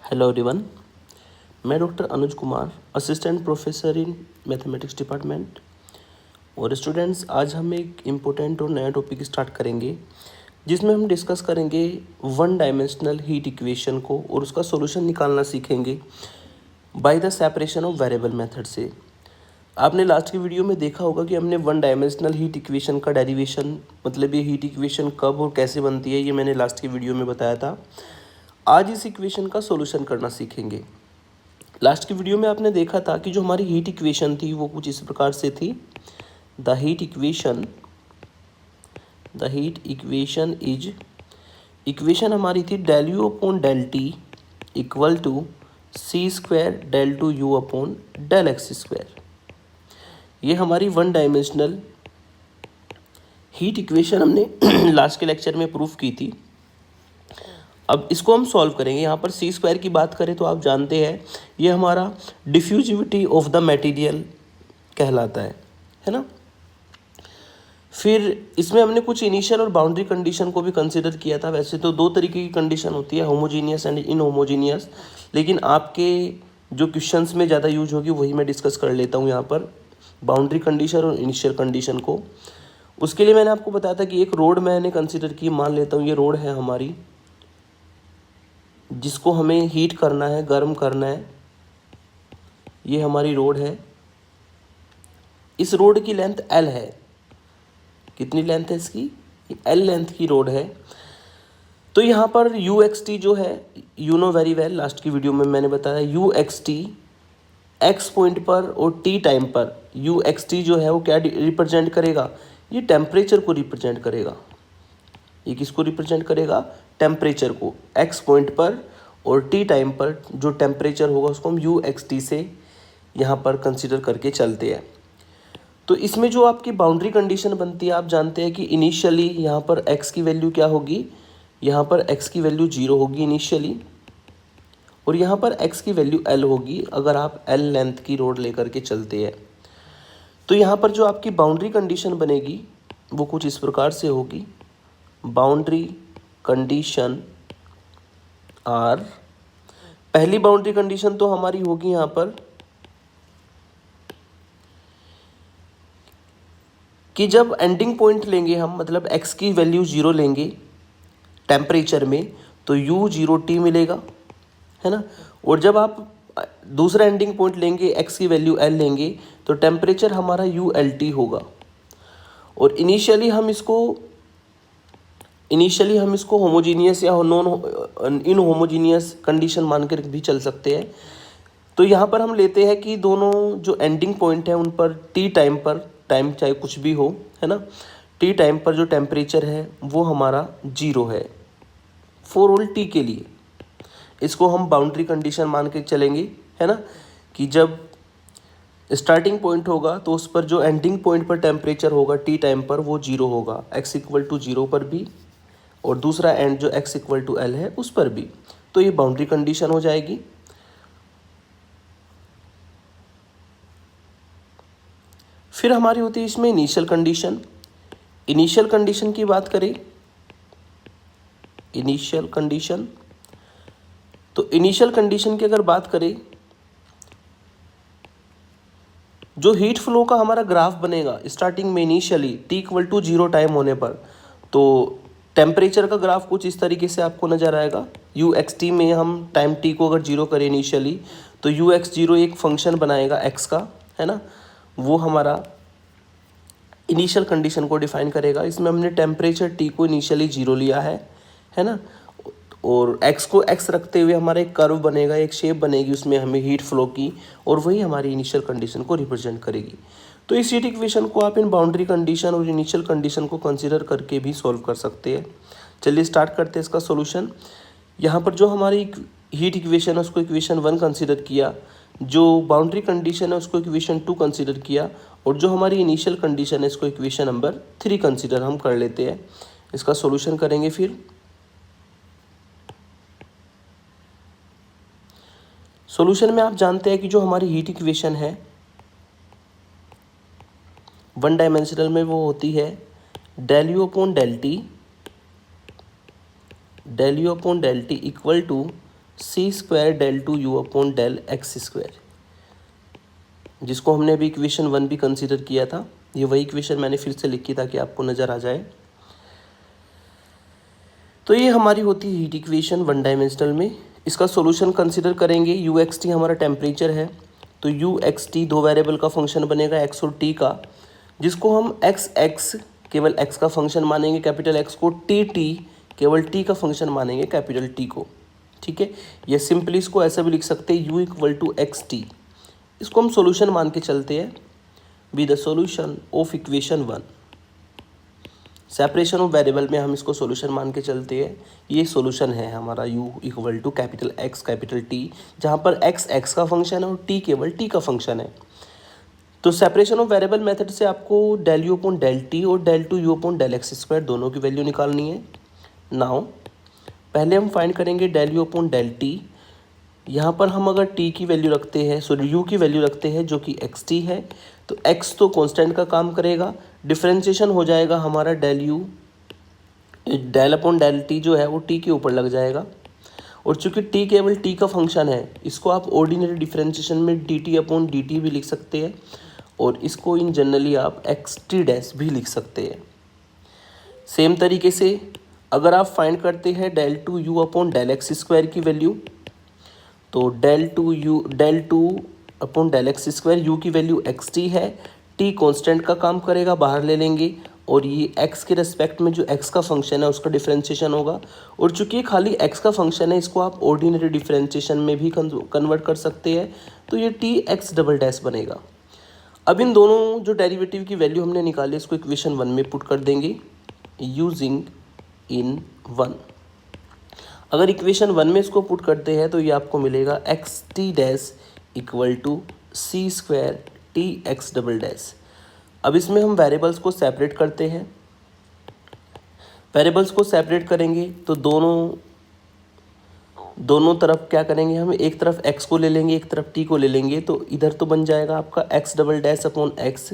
Hello everyone, मैं doctor Anuj Kumar, assistant professor in mathematics department. और students, आज हम एक इम्पोर्टेंट और नया टॉपिक स्टार्ट करेंगे जिसमें हम डिस्कस करेंगे वन डायमेंशनल हीट इक्वेशन को और उसका सॉल्यूशन निकालना सीखेंगे by the separation of variable method से। आपने लास्ट की वीडियो में देखा होगा कि हमने वन डायमेंशनल हीट इक्वेशन का डेरिवेशन, मतलब ये हीट इक्वेशन कब और कैसे बनती है, ये मैंने लास्ट की वीडियो में बताया था। आज इस इक्वेशन का सॉल्यूशन करना सीखेंगे। लास्ट की वीडियो में आपने देखा था कि जो हमारी हीट इक्वेशन थी वो कुछ इस प्रकार से थी। द हीट इक्वेशन इक्वेशन हमारी थी del u upon del t equal to c square del two u upon del x square. ये हमारी वन डायमेंशनल हीट इक्वेशन हमने लास्ट के लेक्चर में प्रूफ की थी। अब इसको हम सॉल्व करेंगे। यहाँ पर सी स्क्वायर की बात करें तो आप जानते हैं ये हमारा डिफ्यूजिविटी ऑफ द मटेरियल कहलाता है ना। फिर इसमें हमने कुछ इनिशियल और बाउंड्री कंडीशन को भी कंसिडर किया था। वैसे तो दो तरीके की कंडीशन होती है, होमोजीनियस एंड इनहोमोजीनियस, लेकिन आपके जो क्वेश्चंस में ज़्यादा यूज होगी वही मैं डिस्कस कर लेता हूँ यहाँ पर, बाउंड्री कंडीशन और इनिशियल कंडीशन को। उसके लिए मैंने आपको बताया था कि एक रोड मैंने कंसिडर की। मान लेता हूँ ये रोड है हमारी, जिसको हमें हीट करना है, गर्म करना है। ये हमारी रोड है। इस रोड की लेंथ L है। कितनी लेंथ है इसकी? L लेंथ की रोड है। तो यहाँ पर UXT जो है, you know very well, last की वीडियो में मैंने बताया UXT x पॉइंट पर और t टाइम पर UXT जो है वो क्या रिप्रेजेंट करेगा? ये टेम्परेचर को रिप्रेजेंट करेगा। ये किसको रिप्रेजेंट करेगा? टेम्परेचर को। x पॉइंट पर और t टाइम पर जो टेम्परेचर होगा उसको हम UXT से यहाँ पर कंसिडर करके चलते हैं। तो इसमें जो आपकी बाउंड्री कंडीशन बनती है, आप जानते हैं कि इनिशियली यहाँ पर x की वैल्यू क्या होगी? यहाँ पर x की वैल्यू 0 होगी इनिशियली, और यहाँ पर x की वैल्यू L होगी अगर आप L लेंथ की रोड लेकर के चलते हैं। तो यहाँ पर जो आपकी बाउंड्री कंडीशन बनेगी वो कुछ इस प्रकार से होगी। बाउंड्री कंडीशन आर, पहली बाउंड्री कंडीशन तो हमारी होगी यहाँ पर कि जब एंडिंग पॉइंट लेंगे हम, मतलब x की वैल्यू 0 लेंगे टेम्परेचर में, तो U0T मिलेगा, है ना। और जब आप दूसरा एंडिंग पॉइंट लेंगे, x की वैल्यू L लेंगे, तो टेम्परेचर हमारा ULT होगा। और इनिशियली हम इसको होमोजीनियस या नॉन इन होमोजीनियस कंडीशन मानकर भी चल सकते हैं। तो यहाँ पर हम लेते हैं कि दोनों जो एंडिंग पॉइंट है उन पर t टाइम पर, टाइम चाहे कुछ भी हो, है ना, t टाइम पर जो टेम्परेचर है वो हमारा 0 है फॉर ऑल t के लिए। इसको हम बाउंड्री कंडीशन मान के चलेंगे, है ना, कि जब स्टार्टिंग पॉइंट होगा तो उस पर जो एंडिंग पॉइंट पर टेम्परेचर होगा t टाइम पर वो 0 होगा, x इक्वल टू 0 पर भी, और दूसरा एंड जो x इक्वल टू L है उस पर भी। तो ये बाउंड्री कंडीशन हो जाएगी। फिर हमारी होती है इसमें इनिशियल कंडीशन। इनिशियल कंडीशन की बात करें, इनिशियल कंडीशन, तो इनिशियल कंडीशन की अगर बात करें, जो हीट फ्लो का हमारा ग्राफ बनेगा स्टार्टिंग में initially t equal to 0 time होने पर, तो टेम्परेचर का ग्राफ कुछ इस तरीके से आपको नजर आएगा। UXT में हम टाइम t को अगर 0 करें इनिशियली, तो UX0 एक फंक्शन बनाएगा x का, है ना, वो हमारा इनिशियल कंडीशन को डिफाइन करेगा। इसमें हमने टेम्परेचर t को इनिशियली 0 लिया है ना, और x को x रखते हुए हमारा एक कर्व बनेगा, एक शेप बनेगी उसमें हमें हीट फ्लो की, और वही हमारी इनिशियल कंडीशन को रिप्रेजेंट करेगी। तो इस हीट इक्वेशन को आप इन बाउंड्री कंडीशन और इनिशियल कंडीशन को कंसिडर करके भी सॉल्व कर सकते हैं। चलिए स्टार्ट करते हैं इसका सॉल्यूशन। यहाँ पर जो हमारी हीट इक्वेशन है उसको इक्वेशन 1 कंसिडर किया, जो बाउंड्री कंडीशन है उसको इक्वेशन 2 कंसिडर किया, और जो हमारी इनिशियल कंडीशन है इसको इक्वेशन नंबर 3 कंसिडर हम कर लेते हैं। इसका सॉल्यूशन करेंगे। फिर सॉल्यूशन में आप जानते हैं कि जो हमारी हीट इक्वेशन है वन डायमेंशनल में वो होती है del u upon del t equal to c square del two u upon del x square, जिसको हमने अभी इक्वेशन 1 भी कंसीडर किया था। ये वही इक्वेशन मैंने फिर से लिखी ताकि आपको नज़र आ जाए। तो ये हमारी होती है हीट इक्वेशन 1 डायमेंशनल में। इसका सॉल्यूशन कंसीडर करेंगे। यू एक्स टी हमारा टेम्परेचर है, तो यू एक्स टी दो वेरिएबल का फंक्शन बनेगा, एक्स और टी का, जिसको हम एक्स एक्स केवल एक्स का फंक्शन मानेंगे कैपिटल एक्स को, टी टी केवल टी का फंक्शन मानेंगे कैपिटल टी को। ठीक है, या सिंपली इसको ऐसा भी लिख सकते हैं u equal to x t. इसको हम सॉल्यूशन मान के चलते हैं। Be the solution of equation 1। Separation of variable में हम इसको सॉल्यूशन मान के चलते हैं। ये सॉल्यूशन है हमारा u equal to capital x capital t, जहाँ पर एक्स एक्स का फंक्शन है और टी केवल टी का फंक्शन है। तो सेपरेशन ऑफ वेरिएबल मेथड से आपको del u upon del t और del two u upon del x square दोनों की वैल्यू निकालनी है। नाउ पहले हम फाइंड करेंगे del u upon del t. यहाँ पर हम अगर t की वैल्यू रखते हैं, सॉरी u की वैल्यू रखते हैं जो कि xt है, तो x तो कांस्टेंट का काम करेगा, डिफरेंशिएशन हो जाएगा हमारा del u, del upon del t जो है वो t के ऊपर लग जाएगा। और चूंकि t केवल t का फंक्शन है, इसको आप ऑर्डिनरी डिफरेंशिएशन में dt अपॉन dt भी लिख सकते हैं, और इसको इन जनरली आप xt डैश भी लिख सकते हैं। सेम तरीके से अगर आप फाइंड करते हैं del two u upon del x square की वैल्यू, तो del two upon del x square, u की वैल्यू एक्स टी है, टी कांस्टेंट का काम करेगा, बाहर ले लेंगे, और ये एक्स के रेस्पेक्ट में जो एक्स का फंक्शन है उसका डिफरेंशिएशन होगा। और चूंकि खाली एक्स का फंक्शन है, इसको आप ऑर्डिनरी डिफरेंशिएशन में भी कन्वर्ट कर सकते हैं, तो ये टी एक्स डबल डैश बनेगा। अब इन दोनों जो डेरिवेटिव की वैल्यू हमने निकाली इसको इक्वेशन 1 में पुट कर देंगे यूजिंग इन 1। अगर इक्वेशन 1 में इसको पुट करते हैं तो ये आपको मिलेगा x t dash equal to c square t x double dash. अब इसमें हम वेरिएबल्स को सेपरेट करते हैं। वेरिएबल्स को सेपरेट करेंगे तो दोनों तरफ क्या करेंगे, हम एक तरफ x को ले लेंगे, एक तरफ t को ले लेंगे, तो इधर तो बन जाएगा आपका x double dash upon x,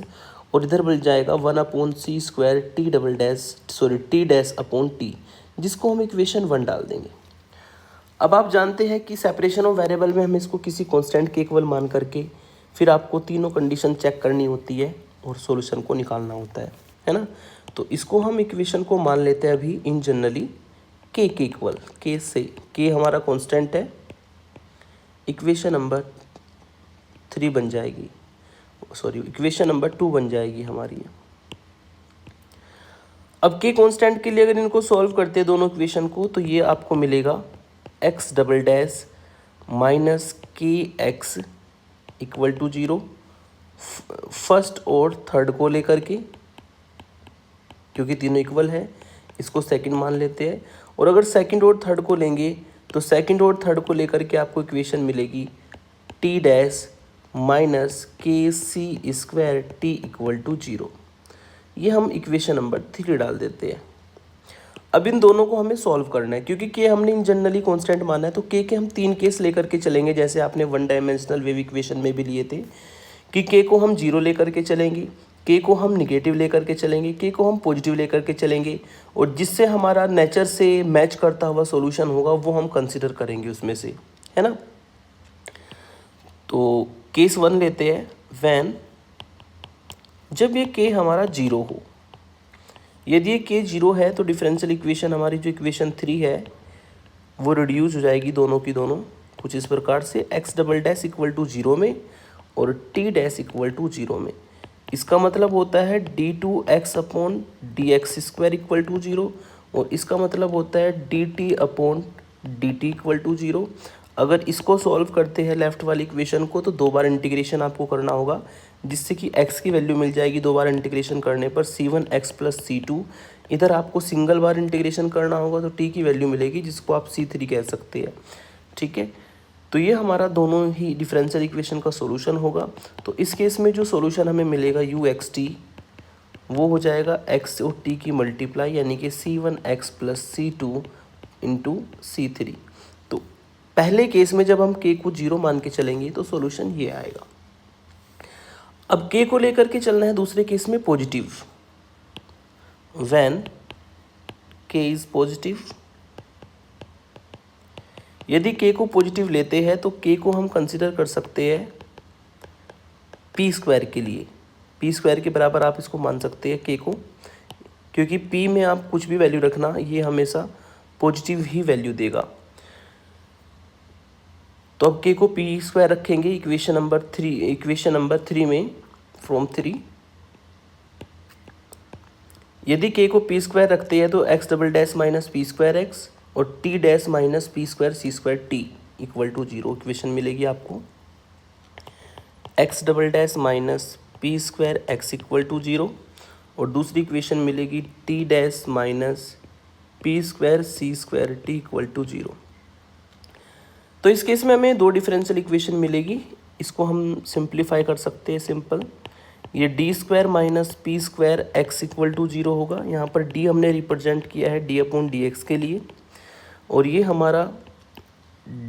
और इधर बन जाएगा 1 upon c square t double dash sorry t dash upon t, जिसको हम इक्वेशन 1 डाल देंगे। अब आप जानते हैं कि सेपरेशन ऑफ वेरिएबल में हमें इसको किसी कांस्टेंट के इक्वल मान करके फिर आपको तीनों कंडीशन चेक करनी होती है और सॉल्यूशन को निकालना होता है ना। तो इसको हम इक्वेशन को मान लेते हैं अभी इन जनरली के इक्वल, के से, के हमारा कांस्टेंट है, इक्वेशन नंबर 3 बन जाएगी, सॉरी इक्वेशन नंबर 2 बन जाएगी हमारी। अब के कांस्टेंट के लिए अगर इनको सॉल्व करते हैं दोनों इक्वेशन को, तो ये आपको मिलेगा एक्स डबल डैश माइनस के एक्स इक्वल टू 0, फर्स्ट और थर्ड को लेकर के, क्योंकि तीनों इक्वल है इसको सेकंड मान लेते हैं। और अगर सेकंड और थर्ड को लेंगे तो सेकंड और थर्ड को लेकर के आपको इक्वेशन मिलेगी टी डैश माइनस के सी स्क्वायर टी इक्वल टू 0। ये हम इक्वेशन नंबर 3 डाल देते हैं। अब इन दोनों को हमें सॉल्व करना है, क्योंकि के हमने इन जनरली कांस्टेंट माना है, तो के हम 3 केस लेकर के चलेंगे, जैसे आपने 1 डायमेंशनल वेव इक्वेशन में भी लिए थे कि के को हम 0 लेकर के चलेंगे, के को हम निगेटिव लेकर के चलेंगे, के को हम पॉजिटिव लेकर के चलेंगे, और जिससे हमारा नेचर से मैच करता हुआ सॉल्यूशन होगा वो हम कंसिडर करेंगे उसमें से, है ना। तो केस 1 लेते हैं, व्हेन जब ये के हमारा 0 हो। यदि ये के 0 है तो डिफरेंशियल इक्वेशन हमारी जो इक्वेशन 3 है वो रिड्यूस हो जाएगी दोनों की दोनों कुछ इस प्रकार से, x double dash equal to 0 में और टी डैश इक्वल टू 0 में। इसका मतलब होता है d two x upon d x square equal to 0, और इसका मतलब होता है d t upon d t equal to 0। अगर इसको सॉल्व करते हैं लेफ्ट वाली इक्वेशन को, तो 2 बार इंटीग्रेशन आपको करना होगा, जिससे कि x की वैल्यू मिल जाएगी 2 बार इंटीग्रेशन करने पर c1x प्लस c2। इधर आपको सिंगल बार इंटीग्रेशन करना होगा तो t की वैल्यू मिलेगी, जिसको आप c3 कह सकते हैं। ठीक है, तो ये हमारा दोनों ही डिफरेंशियल इक्वेशन का सॉल्यूशन होगा। तो इस केस में जो सॉल्यूशन हमें मिलेगा यू एक्स टी, वो हो जाएगा x और t की मल्टीप्लाई, यानी कि c1x plus c2 into c3। तो पहले केस में जब हम k को 0 मान के चलेंगे तो सॉल्यूशन ये आएगा। अब k को लेकर के चलना है दूसरे केस में positive, when k is positive, यदि के को पॉजिटिव लेते हैं तो के को हम कंसिडर कर सकते हैं पी स्क्वायर के लिए, पी स्क्वायर के बराबर आप इसको मान सकते हैं के को, क्योंकि पी में आप कुछ भी वैल्यू रखना ये हमेशा पॉजिटिव ही वैल्यू देगा। तो अब के को पी स्क्वायर रखेंगे इक्वेशन नंबर 3 में, फ्रॉम 3 यदि के को पी स्क्वायर रखते हैं तो x double dash minus p square x और t dash minus p square c square t equal to 0 equation मिलेगी आपको। X double dash minus p square x equal to 0 और दूसरी इक्वेशन मिलेगी t dash minus p square c square t equal to 0। तो इस case में हमें दो डिफरेंशियल इक्वेशन मिलेगी, इसको हम सिंप्लीफाई कर सकते हैं। सिंपल, ये d square minus p square x equal to 0 होगा। यहाँ पर डी हमने रिप्रेजेंट किया है डी अपॉन डी एक्स के लिए, और ये हमारा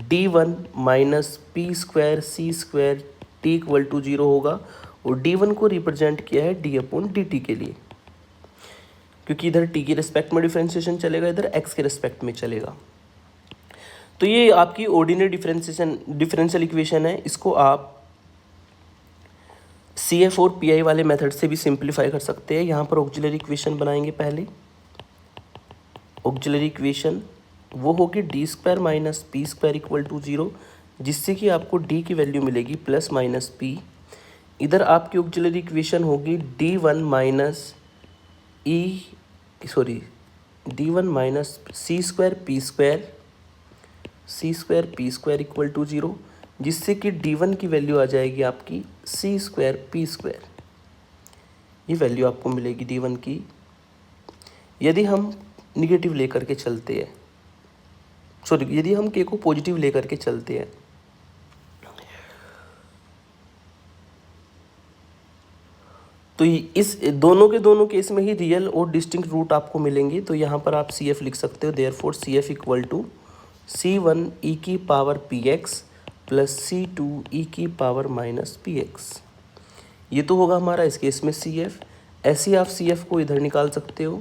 d1 minus p square c square t equal to 0 होगा, और d1 को रिप्रेजेंट किया है डी अपॉन डी टी के लिए, क्योंकि इधर t की रिस्पेक्ट में डिफ्रेंसिएशन चलेगा, इधर x के रिस्पेक्ट में चलेगा। तो ये आपकी ऑर्डिनरी डिफरेंशियल इक्वेशन है। इसको आप CF और PI वाले मेथड से भी सिंप्लीफाई कर सकते हैं। यहाँ पर ऑक्सिलरी इक्वेशन बनाएंगे पहले। ऑक्सिलरी इक्वेशन वो होगी d square minus p square equal to 0, जिससे कि आपको d की वैल्यू मिलेगी प्लस माइनस p। इधर आपकी ऑक्सिलरी इक्वेशन होगी d1 minus d1 minus c square p square equal to 0, जिससे कि d1 की वैल्यू आ जाएगी आपकी सी स्क्वायर पी स्क्वायर। ये वैल्यू आपको मिलेगी d1 की यदि हम निगेटिव लेकर के चलते हैं, यदि हम k को पॉजिटिव लेकर के चलते हैं। तो इस दोनों के दोनों केस में ही रियल और डिस्टिंक्ट रूट आपको मिलेंगे। तो यहाँ पर आप CF लिख सकते हो, therefore CF equal to C1 e की power px plus C2 e की पावर माइनस px। ये तो होगा हमारा इस केस में CF। ऐसे ही आप CF को इधर निकाल सकते हो।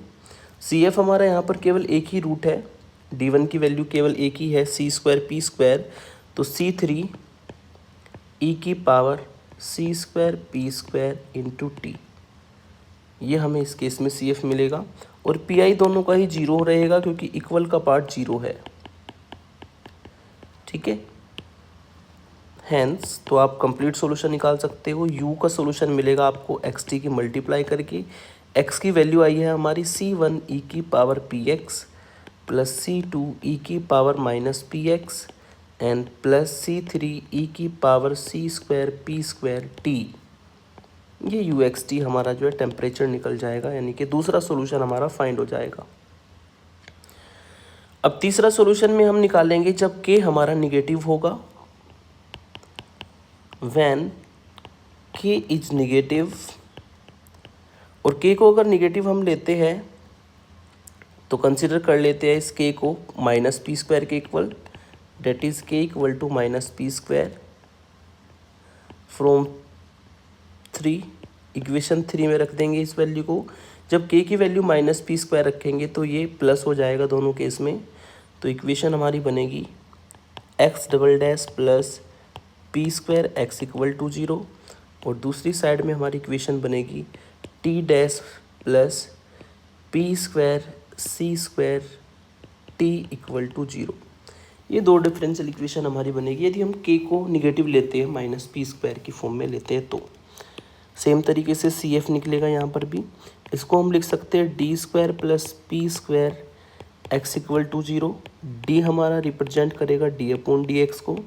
CF हमारा यहाँ पर केवल एक ही रूट है, d1 की वैल्यू केवल एक ही है सी स्क्वायर पी स्क्वायर, तो C3 e की power c square p square into t, ये हमें इस केस में CF मिलेगा। और PI दोनों का ही 0 रहेगा, क्योंकि इक्वल का पार्ट 0 है। ठीक है, हैंस तो आप कंप्लीट सॉल्यूशन निकाल सकते हो। u का सॉल्यूशन मिलेगा आपको xt की मल्टीप्लाई करके। x की वैल्यू आई है हमारी C1 e की power px plus C2 e की power minus px and plus C3 e की power c square p square T. ये UXT हमारा जो है टेम्परेचर निकल जाएगा, यानी कि दूसरा सॉल्यूशन हमारा फाइंड हो जाएगा। अब तीसरा सॉल्यूशन में हम निकालेंगे जब k हमारा निगेटिव होगा, व्हेन k इज निगेटिव। और k को अगर निगेटिव हम लेते हैं तो कंसिडर कर लेते हैं इस k को माइनस पी स्क्वायर के equal, that is k equal to minus p square from 3। Equation 3 में रख देंगे इस वैल्यू को। जब k की वैल्यू माइनस पी स्क्वायर रखेंगे तो ये प्लस हो जाएगा दोनों केस में। तो इक्वेशन हमारी बनेगी x double dash plus p square x equal to 0, और दूसरी साइड में हमारी इक्वेशन बनेगी t dash plus p square c square t equal to 0। ये दो डिफरेंशियल इक्वेशन हमारी बनेगी यदि हम k को निगेटिव लेते हैं, माइनस पी स्क्वायर की फॉर्म में लेते हैं। तो सेम तरीके से CF निकलेगा यहाँ पर भी। इसको हम लिख सकते हैं d square plus p square x equal to 0। D हमारा रिप्रेजेंट करेगा डी अपॉन डी एक्स को।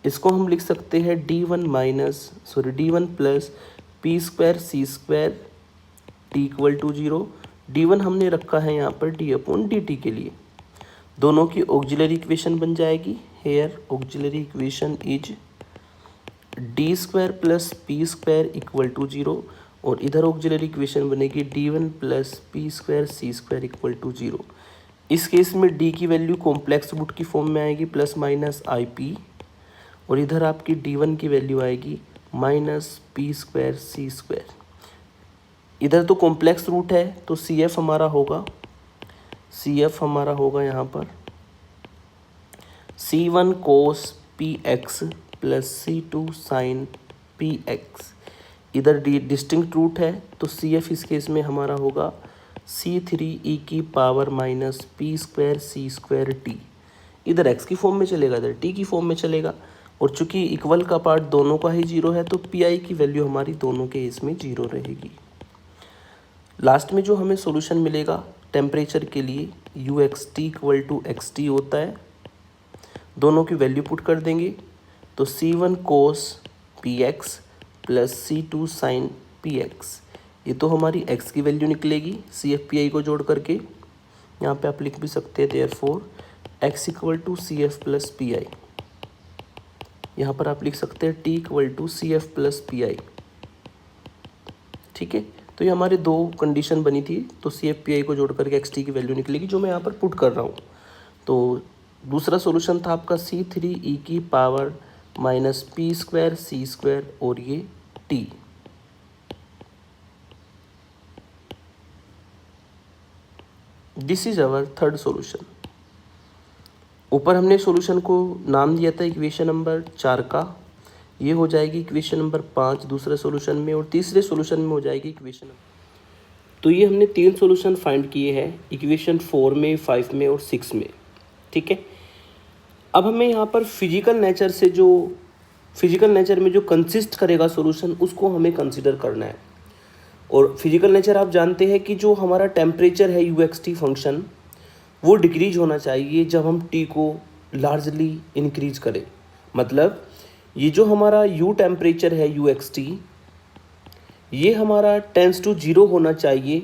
इसको हम लिख सकते हैं d1 plus p square c square t equal to 0। d1 हमने रखा है यहाँ पर डी अपॉन डी टी के लिए। दोनों की ऑक्सिलरी इक्वेशन बन जाएगी। Here auxiliary equation is d square plus p square equal to 0, और इधर ऑक्सिलरी इक्वेशन बनेगी d1 plus p square c square equal to 0। इस केस में d की वैल्यू कॉम्प्लेक्स रूट की फॉर्म में आएगी प्लस माइनस IP, और इधर आपकी d1 की वैल्यू आएगी minus p square c square. इधर तो कॉम्प्लेक्स रूट है तो CF हमारा होगा यहाँ पर C1 cos px plus C2 sin px, इधर डिस्टिंक्ट रूट है तो CF इस केस में हमारा होगा C3 e की power minus p square c square T. इधर x की फॉर्म में चलेगा, इधर t की फॉर्म में चलेगा, और चूंकि इक्वल का पार्ट दोनों का ही जीरो है तो पी की वैल्यू हमारी दोनों के इसमें जीरो रहेगी। लास्ट में जो हमें सॉल्यूशन मिलेगा टेम्परेचर के लिए u x t equal to x t होता है, दोनों की वैल्यू पुट कर देंगे तो C1 cos p x plus C2 sine p x, ये तो हमारी x की वैल्यू निकलेगी सी एफ पी आई को जोड़ करके। यहाँ पे आप लिख भी सकते हैं therefore x equal to C F plus P I, यहाँ पर आप लिख सकते हैं t equal to C F plus P I. ठीक है, तो ये हमारे दो कंडीशन बनी थी, तो सी एफ पी आई को जोड़ करके एक्स टी की वैल्यू निकलेगी जो मैं यहाँ पर पुट कर रहा हूँ। तो दूसरा सॉल्यूशन था आपका C3 e की power minus p square c square और ये t। This is our third solution. ऊपर हमने सॉल्यूशन को नाम दिया था इक्वेशन नंबर 4 का, ये हो जाएगी इक्वेशन नंबर 5 दूसरे सॉल्यूशन में, और तीसरे सॉल्यूशन में हो जाएगी इक्वेशन। तो ये हमने 3 सॉल्यूशन फाइंड किए हैं इक्वेशन 4 में, 5 में और 6 में। ठीक है, अब हमें यहाँ पर फिजिकल नेचर में जो कंसिस्ट करेगा सॉल्यूशन उसको हमें कंसिडर करना है। और फिजिकल नेचर आप जानते हैं कि जो हमारा टेम्परेचर है यू एक्स टी फंक्शन वो डिक्रीज होना चाहिए जब हम टी को लार्जली इंक्रीज करें। मतलब ये जो हमारा यू टेम्परेचर है यू एक्स टी, ये हमारा टेंस टू 0 होना चाहिए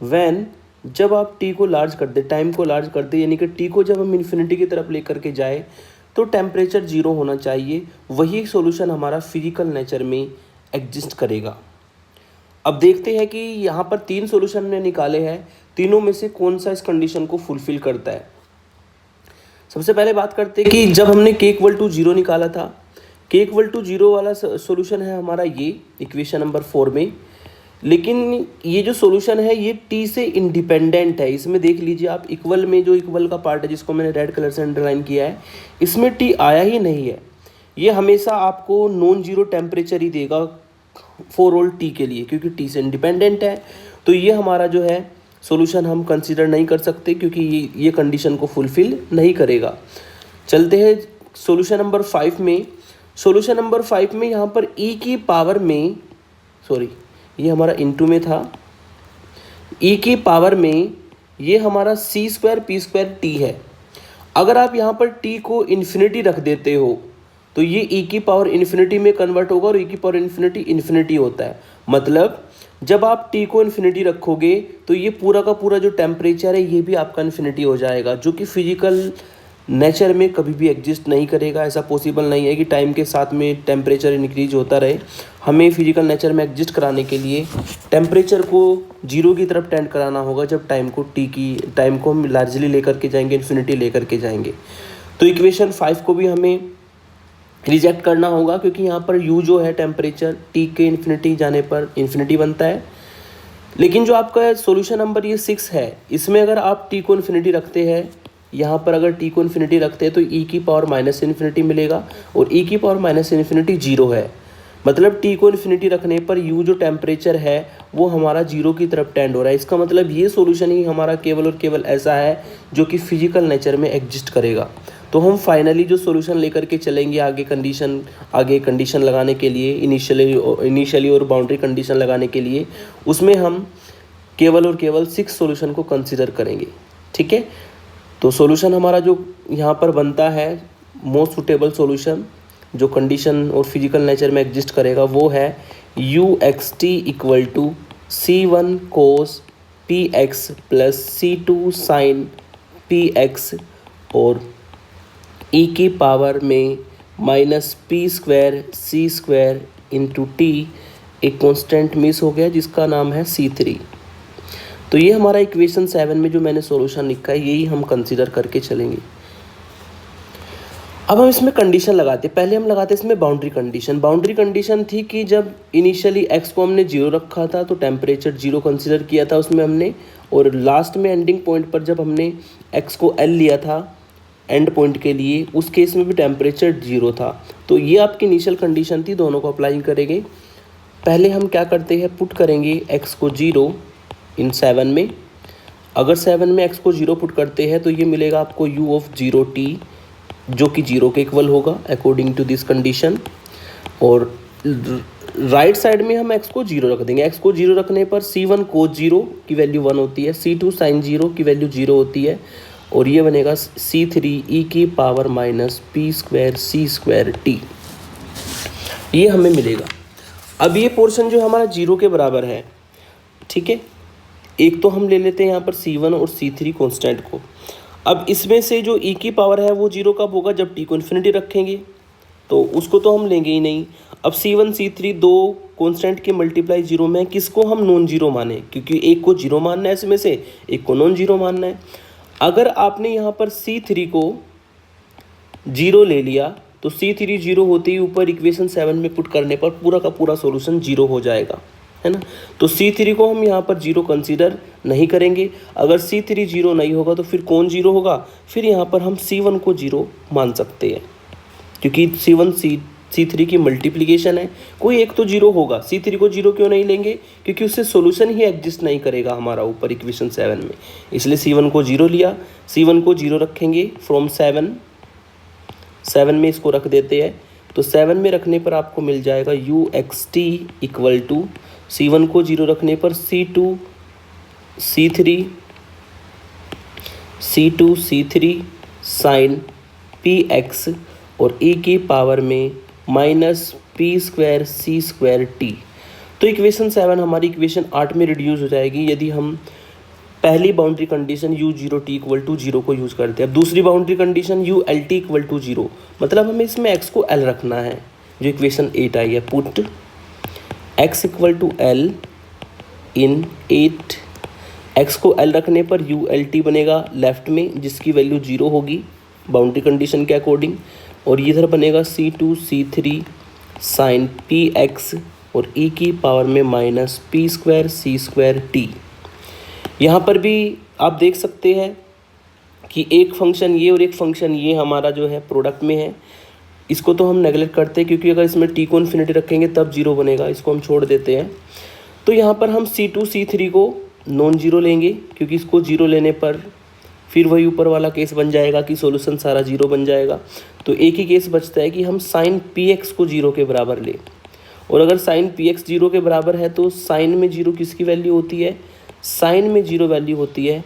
व्हेन जब आप टी को लार्ज कर दे, टाइम को लार्ज कर दे, यानी कि टी को जब हम इन्फिनिटी की तरफ लेकर के जाए तो टेम्परेचर 0 होना चाहिए। वही सॉल्यूशन हमारा फिजिकल नेचर में एग्जिस्ट करेगा। अब देखते हैं कि यहाँ पर 3 सॉल्यूशन ने निकाले हैं, तीनों में से कौन सा इस कंडीशन को फुलफिल करता है। सबसे पहले बात करते हैं कि जब हमने k इक्वल टू 0 निकाला था, k इक्वल टू 0 वाला सॉल्यूशन है हमारा ये इक्वेशन नंबर 4 में, लेकिन ये जो सॉल्यूशन है ये t से इंडिपेंडेंट है। इसमें देख लीजिए आप, इक्वल में जो इक्वल का पार्ट है जिसको मैंने रेड कलर से अंडरलाइन किया है, इसमें t आया ही नहीं है। ये हमेशा आपको नॉन जीरो टेम्परेचर ही देगा फॉर ऑल t के लिए, क्योंकि t से इंडिपेंडेंट है। तो ये हमारा जो है सॉल्यूशन हम कंसीडर नहीं कर सकते क्योंकि ये कंडीशन को फुलफिल नहीं करेगा। चलते हैं सॉल्यूशन नंबर 5 में। सॉल्यूशन नंबर 5 में यहाँ पर e की पावर में, सॉरी ये हमारा इनटू में था, e की पावर में ये हमारा सी स्क्वायर पी स्क्वायर टी है। अगर आप यहाँ पर t को इन्फिनिटी रख देते हो तो ये e की पावर इन्फिनिटी में कन्वर्ट होगा, और e की पावर इन्फिनिटी इन्फिनिटी होता है। मतलब जब आप t को इन्फिनिटी रखोगे तो ये पूरा का पूरा जो टेम्परेचर है ये भी आपका इन्फिनिटी हो जाएगा, जो कि फिजिकल नेचर में कभी भी एग्जिस्ट नहीं करेगा। ऐसा पॉसिबल नहीं है कि टाइम के साथ में टेम्परेचर इंक्रीज होता रहे। हमें फिजिकल नेचर में एग्जिस्ट कराने के लिए टेम्परेचर को 0 की तरफ टेंड कराना होगा जब टाइम को हम लार्जली लेकर के जाएंगे, इन्फिनिटी लेकर के जाएंगे। तो इक्वेशन 5 को भी हमें रिजेक्ट करना होगा क्योंकि यहाँ पर u जो है टेम्परेचर t के इन्फिनिटी जाने पर इन्फिनिटी बनता है। लेकिन जो आपका सॉल्यूशन नंबर ये 6 है, इसमें अगर आप t को इन्फिनिटी रखते हैं, यहाँ पर अगर t को इन्फिनिटी रखते हैं तो e की पावर माइनस इन्फिनिटी मिलेगा, और e की पावर माइनस इन्फिनिटी 0 है। मतलब t को इन्फिनिटी रखने पर u जो टेम्परेचर है वो हमारा 0 की तरफ टेंड हो रहा है। इसका मतलब ये सॉल्यूशन ही हमारा केवल और केवल ऐसा है जो कि फिजिकल नेचर में एग्जिस्ट करेगा। तो हम फाइनली जो सॉल्यूशन लेकर के चलेंगे आगे कंडीशन लगाने के लिए, इनिशियली और बाउंड्री कंडीशन लगाने के लिए, उसमें हम केवल और केवल 6 सॉल्यूशन को कंसीडर करेंगे। ठीक है, तो सॉल्यूशन हमारा जो यहाँ पर बनता है मोस्ट सुटेबल सॉल्यूशन जो कंडीशन और फिजिकल नेचर में एग्जिस्ट करेगा वो है u x t equal to C1 cos p x plus C2 sine p x, और e की पावर में minus p square c square into t, एक कॉन्स्टेंट मिस हो गया जिसका नाम है C3। तो ये हमारा इक्वेशन 7 में जो मैंने सॉल्यूशन लिखा है यही हम कंसीडर करके चलेंगे। अब हम इसमें कंडीशन लगाते, पहले हम लगाते इसमें बाउंड्री कंडीशन। बाउंड्री कंडीशन थी कि जब इनिशियली x को हमने 0 रखा था तो टेम्परेचर 0 कंसीडर किया था उसमें हमने, और लास्ट में एंडिंग पॉइंट पर जब हमने x को L लिया था एंड पॉइंट के लिए, उस केस में भी टेम्परेचर 0 था। तो ये आपकी इनिशियल कंडीशन थी, दोनों को अप्लाई करेंगे। पहले हम क्या करते हैं, पुट करेंगे x को 0 इन 7 में। अगर 7 में x को 0 पुट करते हैं तो ये मिलेगा आपको u ऑफ 0t, जो कि 0 के इक्वल होगा अकॉर्डिंग टू दिस कंडीशन। और राइट साइड में हम x को 0 रख देंगे। x को 0 रखने पर c1 cos 0 की वैल्यू 1 होती है, c2 sin 0 की वैल्यू 0 होती है, और ये बनेगा c3 e की power minus p square c square t, ये हमें मिलेगा। अब ये पोर्शन जो हमारा 0 के बराबर है, ठीक है, एक तो हम ले लेते हैं यहाँ पर c1 और c3 कांस्टेंट को। अब इसमें से जो e की पावर है वो 0 कब होगा, जब t को इन्फिनिटी रखेंगे, तो उसको तो हम लेंगे ही नहीं। अब c1 c3 दो कांस्टेंट के मल्टीप्लाई 0 में, किसको हम नॉन जीरो माने, क्योंकि एक को 0 मानना है इसमें से, एक को नॉन जीरो मानना है। अगर आपने यहाँ पर c3 को 0 ले लिया तो c3 0 होते ही ऊपर इक्वेशन 7 में पुट करने पर पूरा का पूरा सॉल्यूशन 0 हो जाएगा, है ना। तो c3 को हम यहाँ पर 0 कंसीडर नहीं करेंगे। अगर c3 0 नहीं होगा तो फिर कौन 0 होगा, फिर यहाँ पर हम c1 को 0 मान सकते हैं, क्योंकि c1 c3 की मल्टीप्लिकेशन है, कोई एक तो 0 होगा। c3 को 0 क्यों नहीं लेंगे, क्योंकि उससे सॉल्यूशन ही एग्जिस्ट नहीं करेगा हमारा ऊपर इक्वेशन 7 में, इसलिए c1 को 0 लिया। c1 को 0 रखेंगे फ्रॉम 7 में इसको रख देते हैं, तो 7 में रखने पर आपको मिल जाएगा u xt equal to c1 को 0 रखने पर c2 c3 साइन px और e की पावर में minus p square c square T. तो इक्वेशन 7 हमारी इक्वेशन 8 में रिड्यूस हो जाएगी यदि हम पहली boundary condition u0t equal to 0 को यूज़ करते हैं। अब दूसरी boundary condition uLt equal to 0, मतलब हमें इसमें x को l रखना है, जो इक्वेशन 8 आई है। Put x equal to l in 8, x को l रखने पर uLt बनेगा लेफ्ट में, जिसकी वैल्यू 0 होगी बाउंड्री कंडीशन के अकॉर्डिंग, और इधर बनेगा c2 c3 साइन px और e की पावर में minus p square c square T. यहाँ पर भी आप देख सकते हैं कि एक फंक्शन ये और एक फंक्शन ये हमारा जो है प्रोडक्ट में है, इसको तो हम नेगलेक्ट करते हैं, क्योंकि अगर इसमें t को इन्फिनिटी रखेंगे तब 0 बनेगा, इसको हम छोड़ देते हैं। तो यहाँ पर हम c2 c3 को नॉन जीरो लेंगे, क्योंकि इसको 0 लेने पर फिर वही ऊपर वाला केस बन जाएगा कि सॉल्यूशन सारा 0 बन जाएगा। तो एक ही केस बचता है कि हम साइन px को 0 के बराबर लें, और अगर साइन px 0 के बराबर है तो साइन में 0 किसकी वैल्यू होती है, साइन में 0 वैल्यू होती है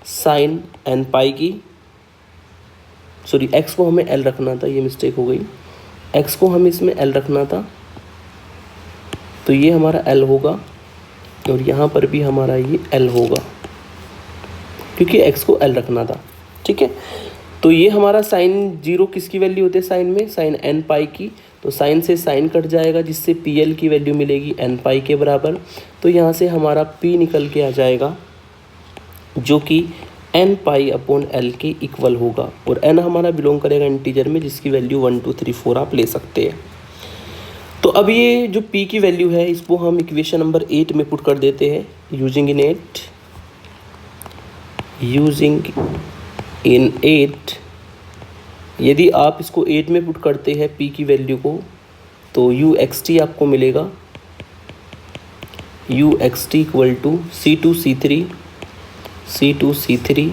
साइन n पाई की, सॉरी x को हमें l रखना था, ये मिस्टेक हो गई, x को हमें इसमें l रखना था, तो ये हमारा l होगा, और यहाँ पर भी हमारा ये l होगा, क्योंकि x को l रखना था, ठीक है। तो ये हमारा साइन 0 किसकी वैल्यू होती है साइन में, साइन n पाई की, तो साइन से साइन कट जाएगा, जिससे pl की वैल्यू मिलेगी n पाई के बराबर। तो यहाँ से हमारा p निकल के आ जाएगा, जो कि n पाई अपॉन l के इक्वल होगा, और n हमारा बिलोंग करेगा इंटीजर में, जिसकी वैल्यू 1 2 3 4 आप ले सकते हैं। तो अब ये जो p की वैल्यू है इसको हम इक्वेशन नंबर 8 में पुट कर देते हैं, यूजिंग इन 8। यदि आप इसको 8 में पुट करते हैं p की वैल्यू को, तो u xt आपको मिलेगा u xt equal to c2 c3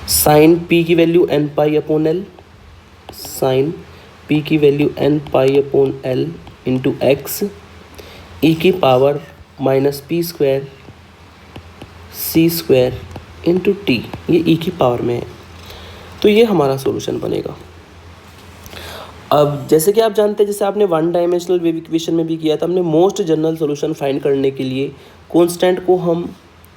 sine p की value n pi upon l, sine p की value n pi upon l into x, e की power minus p square c square into t, ये e की power में है। तो ये हमारा सॉल्यूशन बनेगा। अब जैसे कि आप जानते हैं, जैसे आपने वन डायमेंशनल वेव इक्वेशन में भी किया था, हमने मोस्ट जनरल सॉल्यूशन फाइंड करने के लिए कांस्टेंट को हम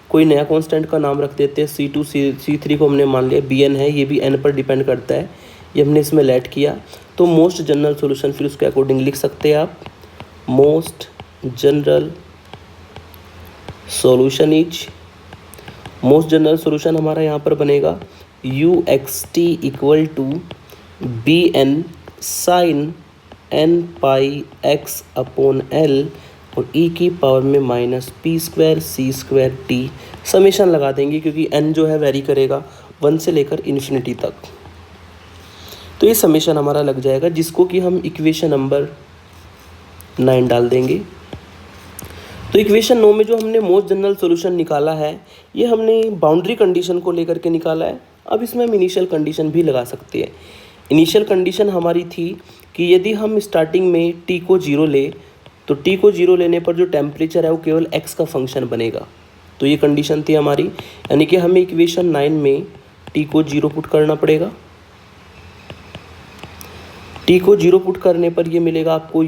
कोई नया कांस्टेंट का नाम रख देते हैं। c2 c3 को हमने मान लिया bn है, ये भी n पर डिपेंड करता है, ये हमने इसमें लेट किया। तो मोस्ट जनरल सॉल्यूशन फिर उसके अकॉर्डिंग लिख सकते हैं आप, most general solution is, most general solution हमारा यहाँ पर बनेगा u xt equal to bn sine n pi x upon l और e की पावर में minus p square c square t. Summation लगा देंगे, क्योंकि n जो है वेरी करेगा 1 से लेकर इन्फिनिटी तक। तो ये समेशन हमारा लग जाएगा, जिसको कि हम इक्वेशन नंबर 9 डाल देंगे। तो इक्वेशन 9 में जो हमने मोस्ट जनरल सॉल्यूशन निकाला है, ये हमने बाउंड्री कंडीशन को लेकर के निकाला है। अब इसमें हम इनिशियल कंडीशन भी लगा सकते हैं। इनिशियल कंडीशन हमारी थी कि यदि हम स्टार्टिंग में t को 0 ले, तो t को 0 लेने पर जो टेम्परेचर है वो केवल x का फंक्शन बनेगा। तो ये कंडीशन थी हमारी, यानी कि हमें इक्वेशन 9 में t को 0 पुट करना पड़ेगा। t को 0 पुट करने पर ये मिलेगा आपको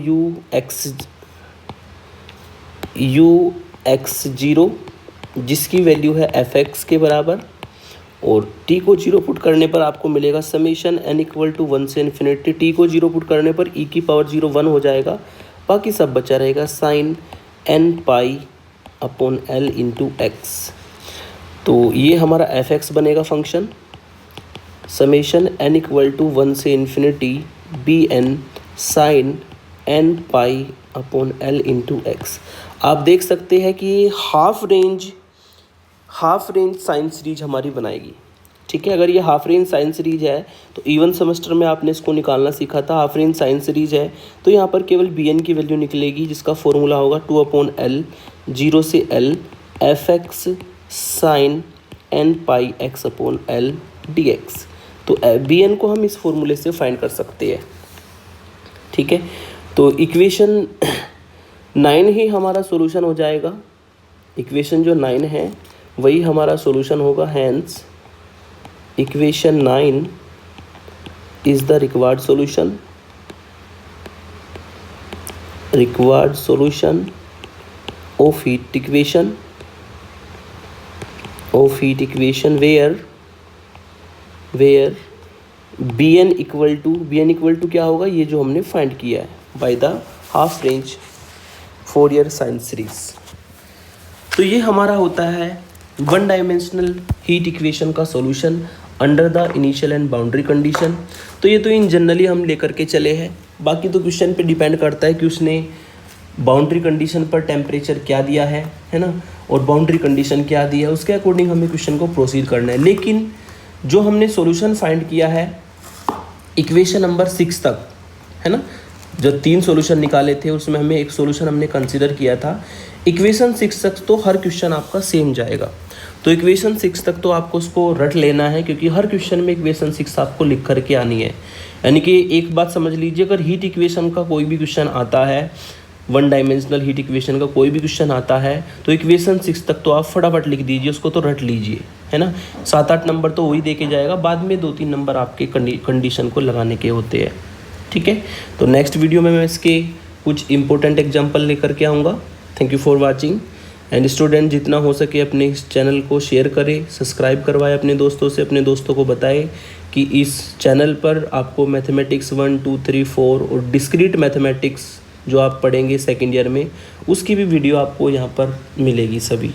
ux0, जिसकी वैल्यू है fx के बराबर, और t को 0 पुट करने पर आपको मिलेगा समेशन n इक्वल टू 1 से इन्फिनिटी। t को 0 पुट करने पर e की पावर 0 1 हो जाएगा, बाकी सब बचा रहेगा sine n pi upon l into x. तो ये हमारा fx बनेगा function, summation n equal to 1 से infinity bn sine n pi upon l into x. आप देख सकते हैं कि ये हाफ रेंज साइन सीरीज हमारी बनाएगी। ठीक है, अगर ये हाफ रेंज साइन सीरीज है तो इवन सेमेस्टर में आपने इसको निकालना सीखा था। हाफ रेंज साइन सीरीज है तो यहाँ पर केवल bn की वैल्यू निकलेगी, जिसका फॉर्मूला होगा 2/L 0 से L fx sign n pi x upon L dx। तो bn को हम इस फॉर्मूले से फाइंड कर सकते हैं। ठीक है, तो इक्वेशन 9 ही हमारा सॉल्यूशन हो जाएगा। इक्वेशन जो 9 है वही हमारा सॉल्यूशन होगा। Hence equation 9 is the required solution of heat equation where bn equal to क्या होगा, ये जो हमने फाइंड किया है by the half range Fourier sine series. तो ये हमारा होता है वन डायमेंशनल हीट इक्वेशन का solution under the initial and boundary condition. तो ये तो इन जनरली हम लेकर के चले हैं, बाकी तो क्वेश्चन पे डिपेंड करता है कि उसने बाउंड्री कंडीशन पर टेम्परेचर क्या दिया है ना, और बाउंड्री कंडीशन क्या दी है, उसके अकॉर्डिंग हमें क्वेश्चन को प्रोसीड करना है। लेकिन जो हमने सॉल्यूशन फाइंड किया है इक्वेशन नंबर 6 तक, है ना, जो 3 सॉल्यूशन निकाले थे उसमें हमें एक सॉल्यूशन हमने कंसीडर किया था। इक्वेशन 6 तक तो हर क्वेश्चन आपका सेम जाएगा। तो इक्वेशन 6 तक तो आपको उसको रट लेना है, क्योंकि हर क्वेश्चन में इक्वेशन 6 आपको लिख करके आनी है। यानी कि एक बात समझ लीजिए, अगर हीट इक्वेशन का कोई भी क्वेश्चन आता है, वन डायमेंशनल हीट इक्वेशन का कोई भी क्वेश्चन आता है, तो इक्वेशन 6 तक तो आप फटाफट लिख दीजिए, उसको तो रट लीजिए, है ना। 7-8 नंबर तो वही दे के जाएगा, बाद में 2-3 नंबर आपके कंडीशन को लगाने के होते हैं। ठीक है, तो नेक्स्ट वीडियो में मैं इसके कुछ इंपॉर्टेंट एग्जांपल लेकर के आऊँगा। Thank you for watching. And student जितना हो सके अपने इस चैनल को शेयर करें, सब्सक्राइब करवाएं अपने दोस्तों से, अपने दोस्तों को बताएं कि इस चैनल पर आपको मैथमेटिक्स 1, 2, 3, 4 और डिस्क्रीट मैथमेटिक्स जो आप पढ़ेंगे सेकेंड ईयर में, उसकी भी वीडियो आपको यहाँ पर मिलेगी सभी।